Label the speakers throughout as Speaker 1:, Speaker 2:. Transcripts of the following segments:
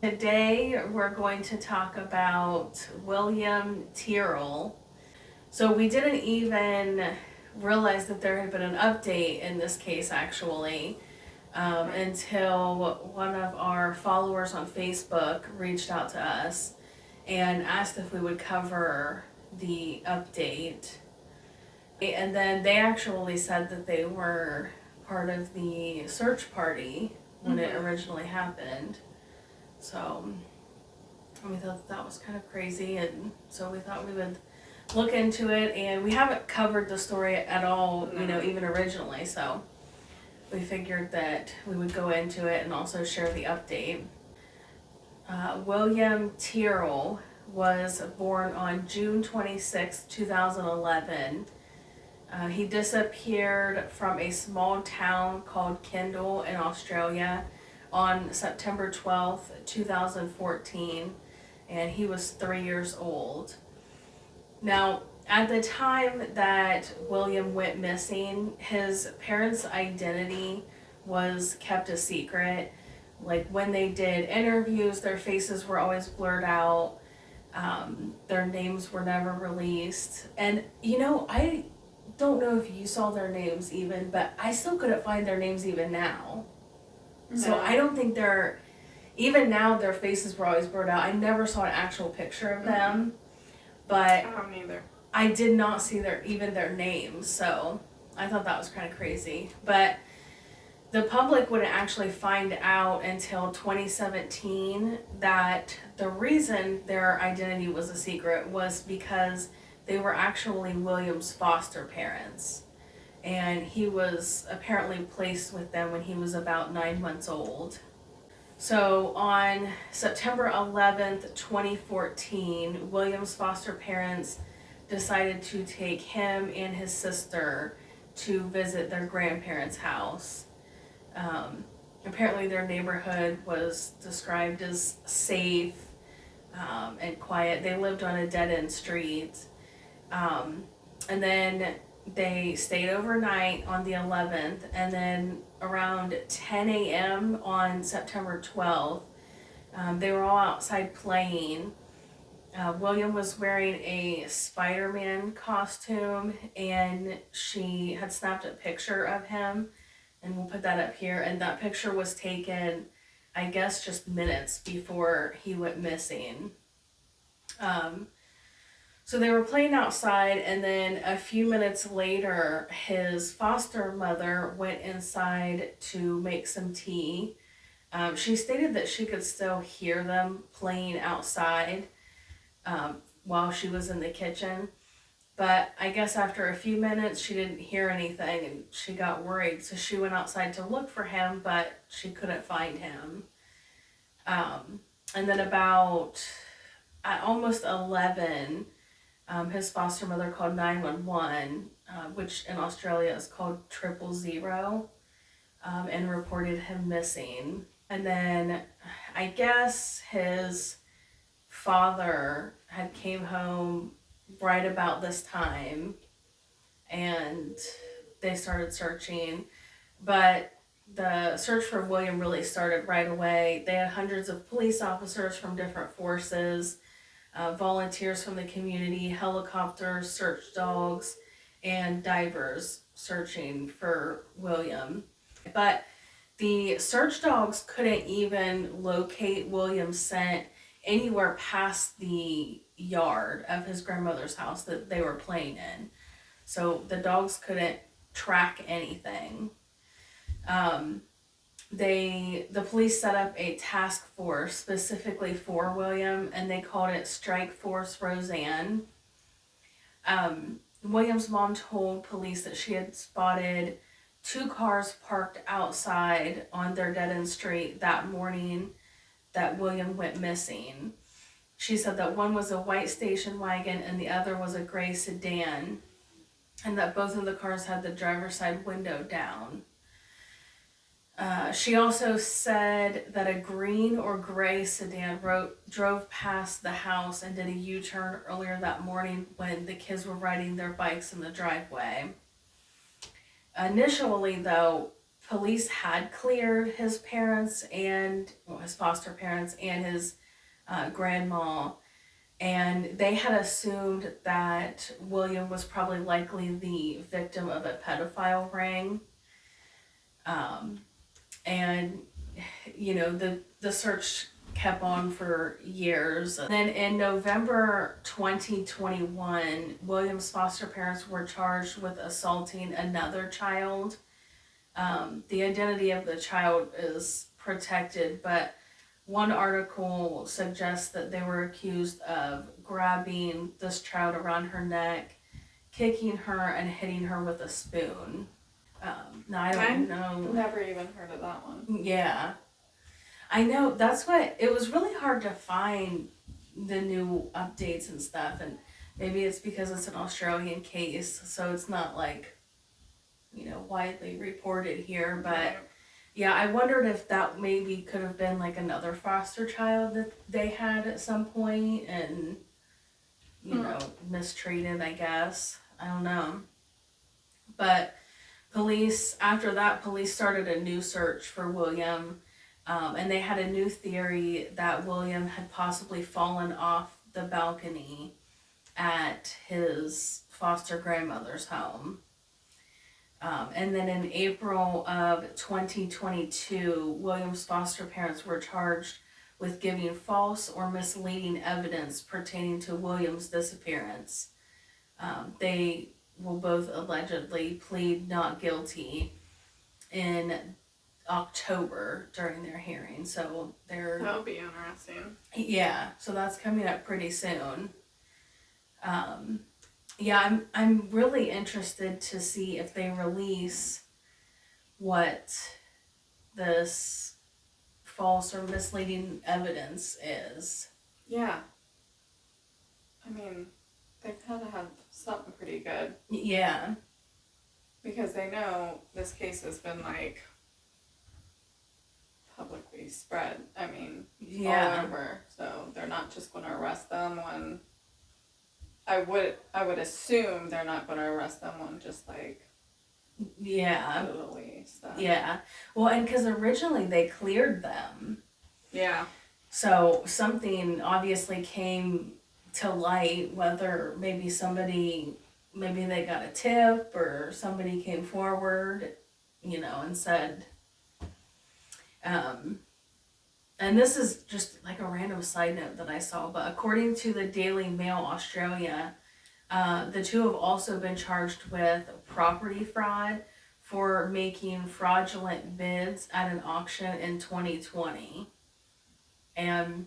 Speaker 1: Today we're going to talk about William Tyrell. So we didn't even realize that there had been an update in this case actually until one of our followers on Facebook reached out to us and asked if we would cover the update. And then they actually said that they were part of the search party when it originally happened. So we thought that was kind of crazy, and so we thought we would look into it. And we haven't covered the story at all, even originally. So we figured that we would go into it and also share the update. William Tyrell was born on June 26, 2011. He disappeared from a small town called Kendall in Australia on September 12th, 2014, and he was 3 years old. Now, at the time that William went missing, his parents' identity was kept a secret. Like when they did interviews, their faces were always blurred out. Their names were never released. And I don't know if you saw their names even, but I still couldn't find their names even now. So I don't think even now their faces were always blurred out. I never saw an actual picture of them, but
Speaker 2: I don't either.
Speaker 1: I did not see their names, so I thought that was kind of crazy. But the public wouldn't actually find out until 2017 that the reason their identity was a secret was because they were actually William's foster parents. And he was apparently placed with them when he was about 9 months old. So on September 11th, 2014, William's foster parents decided to take him and his sister to visit their grandparents' house. Apparently their neighborhood was described as safe and quiet. They lived on a dead-end street. And then they stayed overnight on the 11th, and then around 10 a.m. on September 12th, they were all outside playing. William was wearing a Spider-Man costume, and she had snapped a picture of him, and we'll put that up here. And that picture was taken, I guess, just minutes before he went missing. So they were playing outside, and then a few minutes later, his foster mother went inside to make some tea. She stated that she could still hear them playing outside while she was in the kitchen. But I guess after a few minutes, she didn't hear anything, and she got worried. So she went outside to look for him, but she couldn't find him. And then about at almost 11, his foster mother called 911, which in Australia is called 000, and reported him missing. And then I guess his father had came home right about this time, and they started searching. But the search for William really started right away. They had hundreds of police officers from different forces, volunteers from the community, helicopters, search dogs, and divers searching for William. But the search dogs couldn't even locate William's scent anywhere past the yard of his grandmother's house that they were playing in. So the dogs couldn't track anything. The police set up a task force specifically for William, and they called it Strike Force Roseanne. William's mom told police that she had spotted 2 cars parked outside on their dead-end street that morning that William went missing. She said that one was a white station wagon and the other was a gray sedan, and that both of the cars had the driver's side window down. She also said that a green or gray sedan drove past the house and did a U-turn earlier that morning when the kids were riding their bikes in the driveway. Initially, though, police had cleared his parents and his foster parents and his grandma, and they had assumed that William was probably likely the victim of a pedophile ring. Um, and the search kept on for years. Then in November 2021, William's foster parents were charged with assaulting another child. The identity of the child is protected, but one article suggests that they were accused of grabbing this child around her neck, kicking her, and hitting her with a spoon. Now I don't know.
Speaker 2: Never even heard of that one.
Speaker 1: Yeah. I know, that's what, it was really hard to find the new updates and stuff, and maybe it's because it's an Australian case, so it's not like, widely reported here, but yeah, I wondered if that maybe could have been like another foster child that they had at some point and, mistreated, I guess. I don't know. But after that, police started a new search for William, and they had a new theory that William had possibly fallen off the balcony at his foster grandmother's home. And then in April of 2022, William's foster parents were charged with giving false or misleading evidence pertaining to William's disappearance. They will both allegedly plead not guilty in October during their hearing. So
Speaker 2: that'll be interesting.
Speaker 1: Yeah, so that's coming up pretty soon. Yeah, I'm really interested to see if they release what this false or misleading evidence is.
Speaker 2: Yeah. I mean, they've had to have something pretty good.
Speaker 1: Yeah.
Speaker 2: Because they know this case has been, publicly spread. I mean,
Speaker 1: yeah.
Speaker 2: all over. So they're not just going to arrest them when... I would assume they're not going to arrest them on just,
Speaker 1: yeah.
Speaker 2: totally stuff.
Speaker 1: Yeah. Well, and because originally they cleared them.
Speaker 2: Yeah.
Speaker 1: So something obviously came to light, whether maybe they got a tip or somebody came forward, and said, and this is just like a random side note that I saw, but according to the Daily Mail Australia, the two have also been charged with property fraud for making fraudulent bids at an auction in 2020. And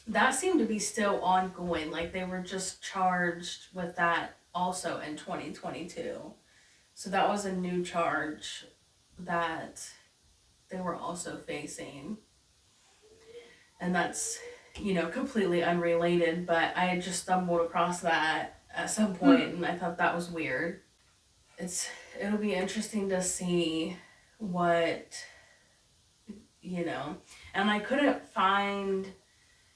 Speaker 1: that seemed to be still ongoing. Like they were just charged with that also in 2022. So that was a new charge that they were also facing. And that's, completely unrelated, but I had just stumbled across that at some point, and I thought that was weird. It'll be interesting to see what, and I couldn't find...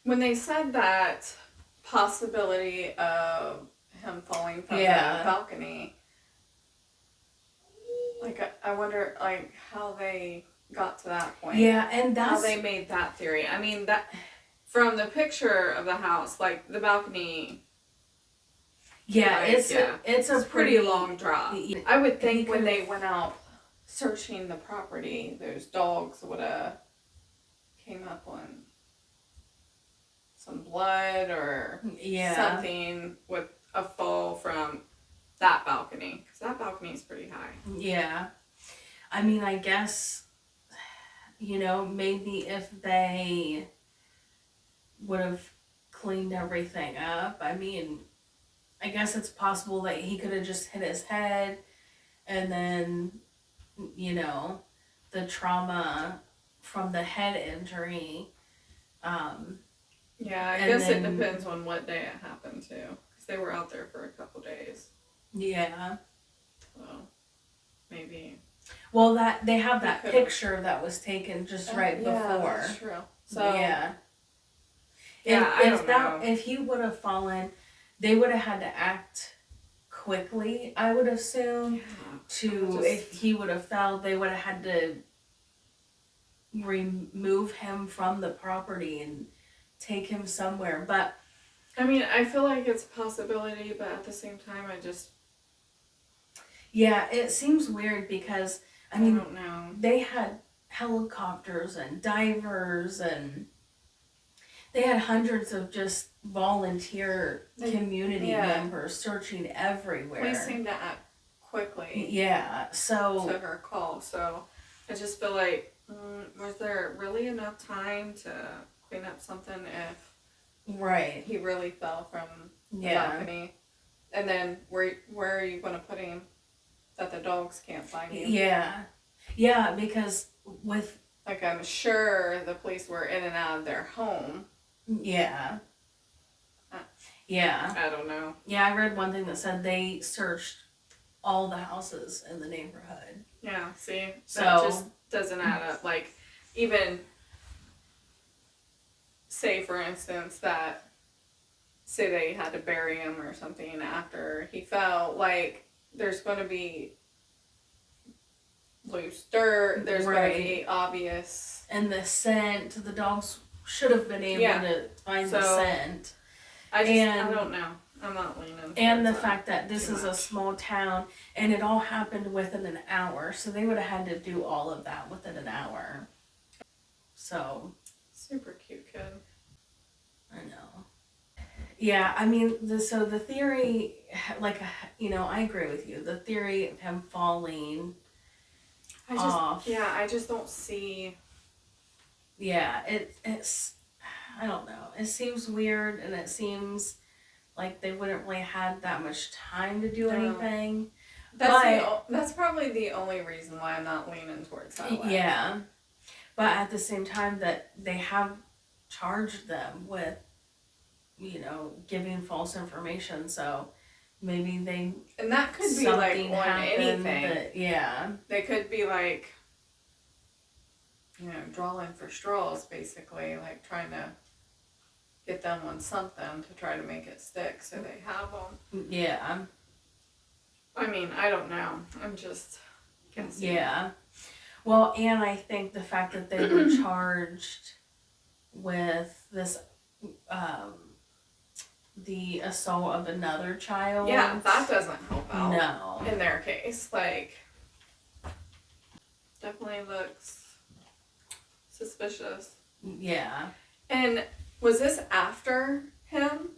Speaker 2: When they said that possibility of him falling from the balcony, I wonder, how they got to that point.
Speaker 1: Yeah, and that's...
Speaker 2: How they made that theory. I mean, that... From the picture of the house, the balcony...
Speaker 1: Yeah, it's a
Speaker 2: pretty long drop. I would think when they went out searching the property, those dogs would have came up on some blood or something with a fall from that balcony. Because that balcony is pretty high.
Speaker 1: Yeah. I mean, I guess, maybe if they would have cleaned everything up, I mean... I guess it's possible that he could have just hit his head and then, the trauma from the head injury.
Speaker 2: Yeah, I guess it depends on what day it happened to. Because they were out there for a couple days.
Speaker 1: Yeah.
Speaker 2: So, maybe.
Speaker 1: Well, they have that picture that was taken just right before.
Speaker 2: That's true. So,
Speaker 1: yeah.
Speaker 2: I don't know.
Speaker 1: If he would have fallen... They would have had to act quickly, I would assume, if he would have fell, they would have had to remove him from the property and take him somewhere. But
Speaker 2: I mean, I feel like it's a possibility, but at the same time,
Speaker 1: yeah, it seems weird because I mean,
Speaker 2: don't know.
Speaker 1: They had helicopters and divers, and they had hundreds of just volunteer community members searching everywhere.
Speaker 2: Police seemed to act quickly.
Speaker 1: Yeah, so
Speaker 2: to her call. So I just feel like, was there really enough time to clean up something if he really fell from the balcony? And then where are you going to put him that the dogs can't find him?
Speaker 1: Yeah, because with...
Speaker 2: Like, I'm sure the police were in and out of their home.
Speaker 1: Yeah.
Speaker 2: I don't know.
Speaker 1: Yeah, I read one thing that said they searched all the houses in the neighborhood.
Speaker 2: Yeah, see? That just doesn't add up. Like, even, say, for instance, say they had to bury him or something after he fell, like, there's going to be loose dirt, there's going to be obvious...
Speaker 1: And the scent, the dogs should have been able to find the scent.
Speaker 2: I don't know. I'm not leaning.
Speaker 1: And the fact that this is a small town and it all happened within an hour. So they would have had to do all of that within an hour. So.
Speaker 2: Super cute kid.
Speaker 1: I know. Yeah, I mean, so the theory, like, I agree with you. The theory of him falling off.
Speaker 2: Yeah, I just don't see.
Speaker 1: Yeah, it's, I don't know. It seems weird, and it seems like they wouldn't really have that much time to do anything.
Speaker 2: That's probably the only reason why I'm not leaning towards that way.
Speaker 1: Yeah. But at the same time that they have charged them with, giving false information, so maybe they...
Speaker 2: And that could be like on anything.
Speaker 1: Yeah.
Speaker 2: They could be like, drawing for straws, basically, like trying to get them on something to try to make it stick so they have them.
Speaker 1: Yeah.
Speaker 2: I mean, I don't know. I'm just guessing.
Speaker 1: Yeah. Well, and I think the fact that they were charged with this, the assault of another child.
Speaker 2: Yeah, that doesn't help out.
Speaker 1: No.
Speaker 2: In their case. Like, definitely looks suspicious.
Speaker 1: Yeah.
Speaker 2: And was this after him?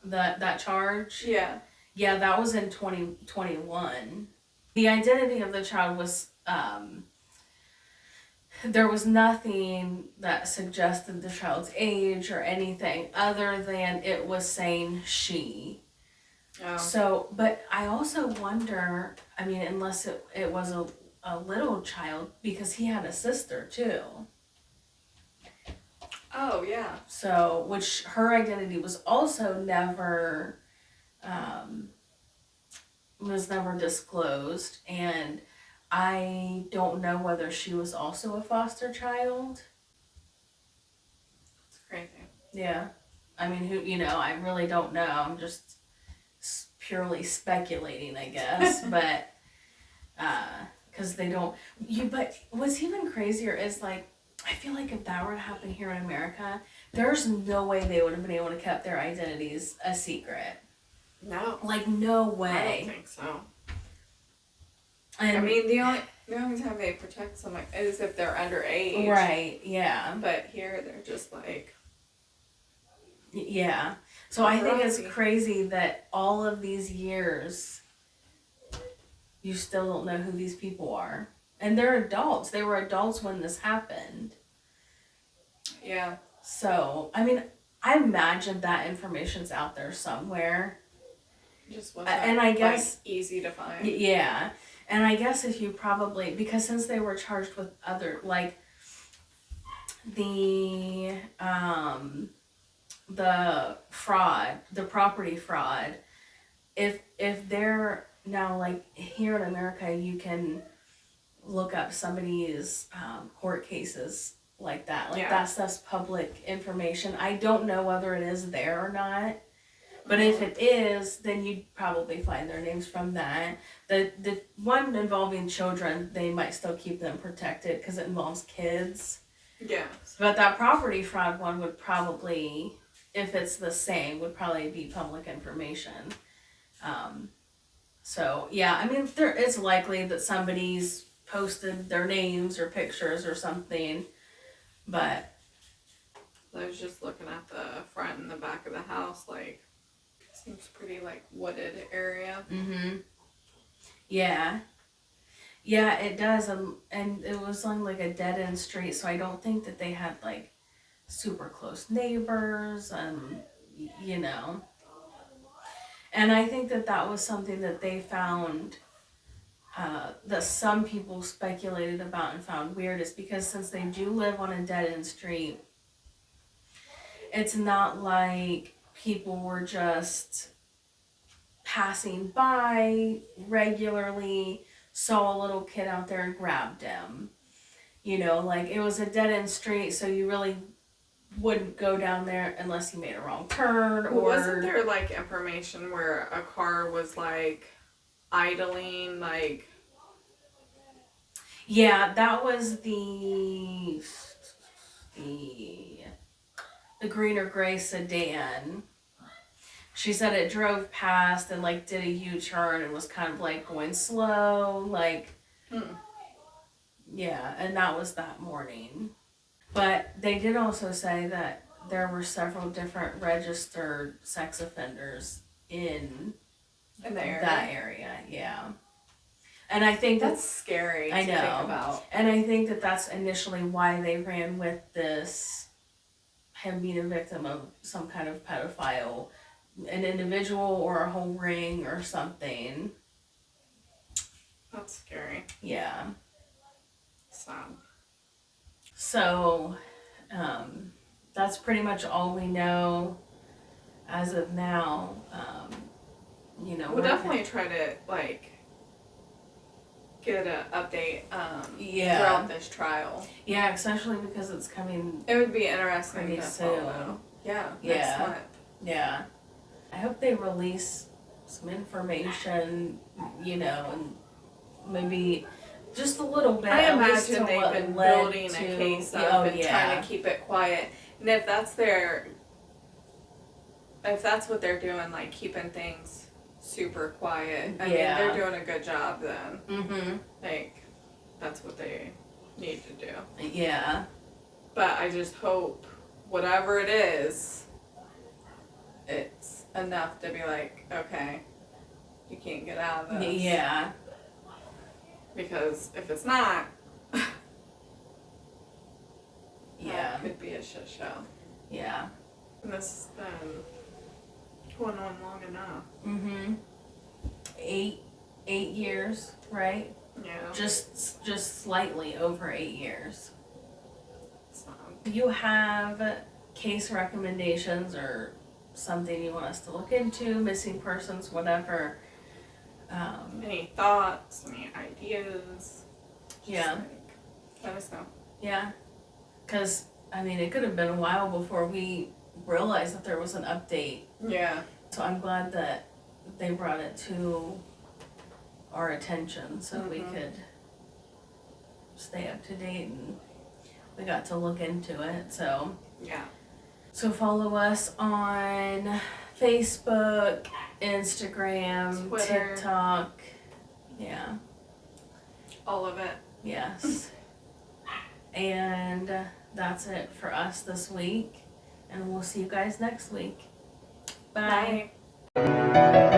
Speaker 1: That charge?
Speaker 2: Yeah.
Speaker 1: Yeah, that was in 2021. The identity of the child was, there was nothing that suggested the child's age or anything other than it was saying she.
Speaker 2: Oh.
Speaker 1: So, but I also wonder, I mean, unless it was a little child, because he had a sister too.
Speaker 2: Oh, yeah.
Speaker 1: So, which her identity was also never disclosed, and I don't know whether she was also a foster child.
Speaker 2: It's crazy.
Speaker 1: Yeah. I mean, I really don't know. I'm just purely speculating, I guess, but, because they don't, but what's even crazier is, like, I feel like if that were to happen here in America, there's no way they would have been able to keep their identities a secret.
Speaker 2: No.
Speaker 1: Like, no way.
Speaker 2: I don't think so.
Speaker 1: And,
Speaker 2: I mean, the only time they protect someone is if they're underage.
Speaker 1: Right, yeah.
Speaker 2: But here, they're just like...
Speaker 1: Yeah. So I think it's crazy that all of these years, you still don't know who these people are. And they're adults. They were adults when this happened.
Speaker 2: Yeah.
Speaker 1: So, I mean, I imagine that information's out there somewhere.
Speaker 2: Just wasn't,
Speaker 1: and I guess,
Speaker 2: easy to find.
Speaker 1: Yeah. And I guess if you probably, because since they were charged with other, like, the fraud, the property fraud, if they're now, like, here in America, you can look up somebody's court cases like that. Like, that stuff's public information. I don't know whether it is there or not, But if it is, then you'd probably find their names from that. The one involving children, they might still keep them protected because it involves kids.
Speaker 2: Yeah.
Speaker 1: But that property fraud one would probably, if it's the same, would probably be public information. So yeah, I mean, it's likely that somebody's posted their names or pictures or something, but
Speaker 2: I was just looking at the front and the back of the house, like, seems pretty, like, wooded area.
Speaker 1: Yeah. Yeah, it does, and it was on, like, a dead-end street, so I don't think that they had, like, super close neighbors, you know. And I think that was something that they found, that some people speculated about and found weird, is because since they do live on a dead-end street, it's not like people were just passing by regularly, saw a little kid out there and grabbed him. You know, like, it was a dead-end street, so you really wouldn't go down there unless you made a wrong turn, or...
Speaker 2: Wasn't there, like, information where a car was, like, idling, like...
Speaker 1: Yeah, that was the green or gray sedan. She said it drove past and, like, did a U-turn and was kind of, like, going slow, like... Yeah, and that was that morning. But they did also say that there were several different registered sex offenders in
Speaker 2: the area.
Speaker 1: That area, yeah. And I think
Speaker 2: that's scary
Speaker 1: I
Speaker 2: to
Speaker 1: know.
Speaker 2: think about.
Speaker 1: And I think that that's initially why they ran with this, him being a victim of some kind of pedophile, an individual or a whole ring or something.
Speaker 2: That's scary.
Speaker 1: Yeah.
Speaker 2: Sad.
Speaker 1: So, that's pretty much all we know as of now. You know,
Speaker 2: we'll definitely try to, like, get an update throughout this trial.
Speaker 1: Yeah, especially because it's coming.
Speaker 2: It would be interesting
Speaker 1: pretty
Speaker 2: to
Speaker 1: soon.
Speaker 2: follow. Yeah. Next month.
Speaker 1: Yeah. I hope they release some information, you know, and maybe just a little bit.
Speaker 2: I imagine they've been building a case up and trying to keep it quiet. And if that's what they're doing, like keeping things super quiet, I mean, they're doing a good job then. Like, that's what they need to do.
Speaker 1: Yeah.
Speaker 2: But I just hope whatever it is, it's enough to be like, okay, you can't get out of this.
Speaker 1: Yeah.
Speaker 2: Because if it's not,
Speaker 1: it
Speaker 2: could be a shit show.
Speaker 1: Yeah.
Speaker 2: And this has been going on long enough.
Speaker 1: 8 years, right?
Speaker 2: Yeah.
Speaker 1: Just slightly over 8 years.
Speaker 2: So.
Speaker 1: Do you have case recommendations or something you want us to look into, missing persons, whatever?
Speaker 2: Any thoughts, any ideas? Let us know.
Speaker 1: Yeah. Because, I mean, it could have been a while before we realized that there was an update.
Speaker 2: Yeah.
Speaker 1: So I'm glad that they brought it to our attention so we could stay up to date, and we got to look into it. So
Speaker 2: yeah.
Speaker 1: So follow us on Facebook, Instagram,
Speaker 2: Twitter.
Speaker 1: TikTok. Yeah.
Speaker 2: All of it.
Speaker 1: Yes. And that's it for us this week. And we'll see you guys next week. Bye.
Speaker 2: Bye.